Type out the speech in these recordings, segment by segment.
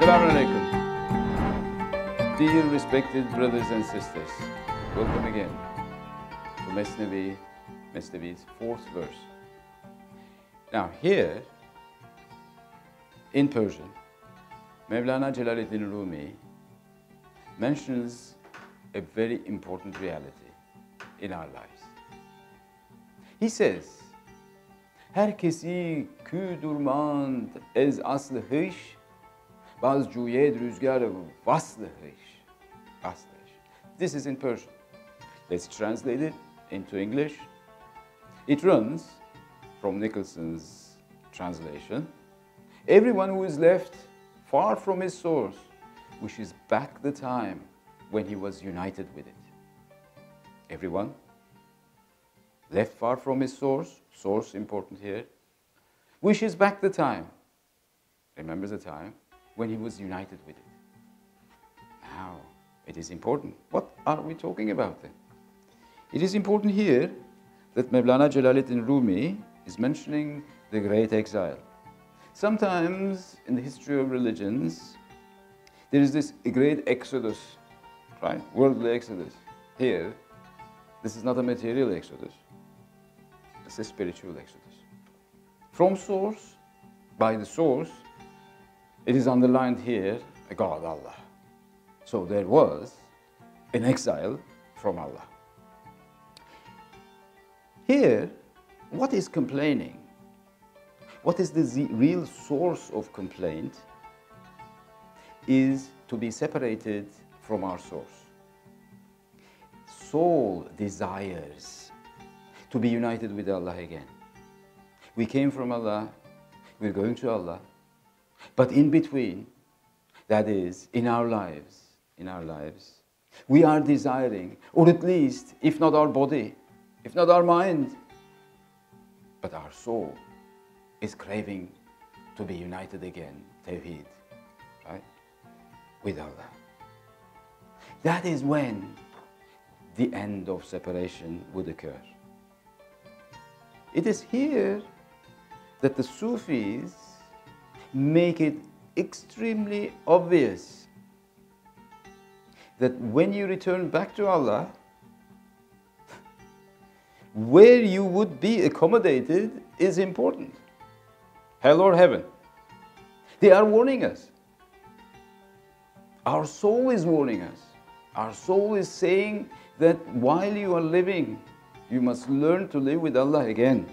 Assalamu alaikum. Dear respected brothers and sisters, welcome again to Mathnavi's fourth verse. Now here, in Persian, Mawlana Jalaluddin Rumi mentions a very important reality in our lives. He says, her kesi kü durmand ez aslı hış, baz cuyed rüzgar vaslı hış. This is in Persian. Let's translate it into English. It runs from Nicholson's translation. Everyone who is left far from his source wishes back the time when he was united with it. Everyone left far from his source important here, wishes back the time, remembers the time when he was united with it. Now, it is important. What are we talking about then? It is important here that Mawlana Jalaluddin Rumi is mentioning the great exile. Sometimes in the history of religions, there is this great exodus, right? Worldly exodus. Here, this is not a material exodus. It's a spiritual exodus. From source, by the source, it is underlined here, God, Allah. So there was an exile from Allah. Here, what is complaining? What is the real source of complaint is to be separated from our source. Soul desires to be united with Allah again. We came from Allah, we're going to Allah, but in between, that is, in our lives, we are desiring, or at least, if not our body, if not our mind, but our soul is craving to be united again, Tawheed, right, with Allah. That is when the end of separation would occur. It is here that the Sufis make it extremely obvious that when you return back to Allah, where you would be accommodated is important. Hell or heaven. They are warning us. Our soul is warning us. Our soul is saying that while you are living, you must learn to live with Allah again.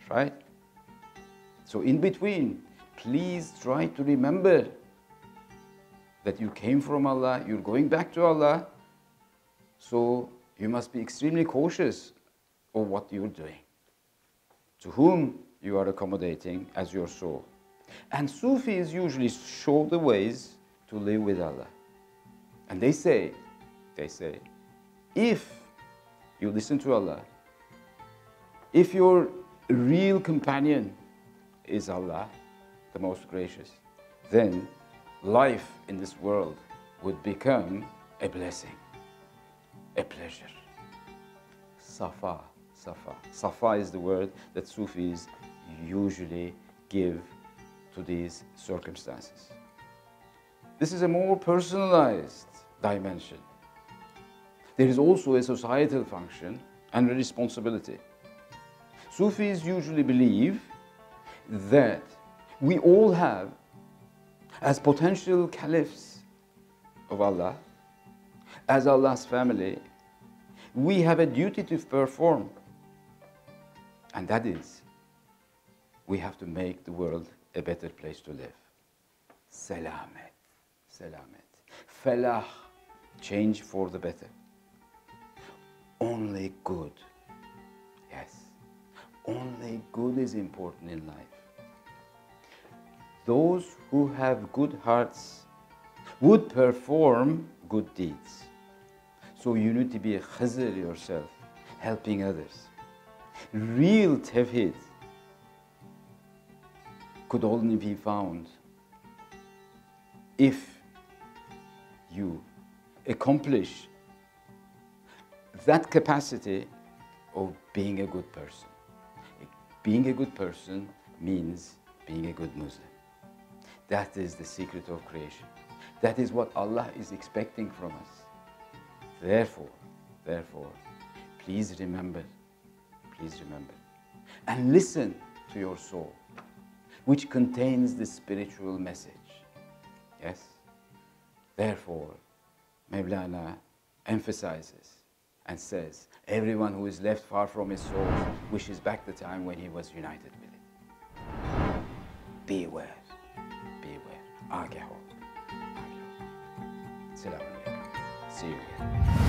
Right? So in between, please try to remember that you came from Allah, you're going back to Allah, so you must be extremely cautious of what you're doing, to whom you are accommodating as your soul. And Sufis usually show the ways to live with Allah. And they say, if you listen to Allah, if your real companion is Allah, the most gracious, then life in this world would become a blessing, a pleasure. Safa. Safa is the word that Sufis usually give to these circumstances. This is a more personalized dimension. There is also a societal function and a responsibility. Sufis usually believe that we all have, as potential caliphs of Allah, as Allah's family, we have a duty to perform. And that is, we have to make the world a better place to live. Salamet. Falah, change for the better. Only good. Yes, only good is important in life. Those who have good hearts would perform good deeds. So you need to be a khazir yourself, helping others. Real tawheed could only be found if you accomplish that capacity of being a good person. Being a good person means being a good Muslim. That is the secret of creation. That is what Allah is expecting from us. Therefore, please remember, and listen to your soul, which contains the spiritual message. Yes? Therefore, Mawlana emphasizes and says, everyone who is left far from his soul wishes back the time when he was united with it. Beware. Agaho. Assalamu alaikum. See you again.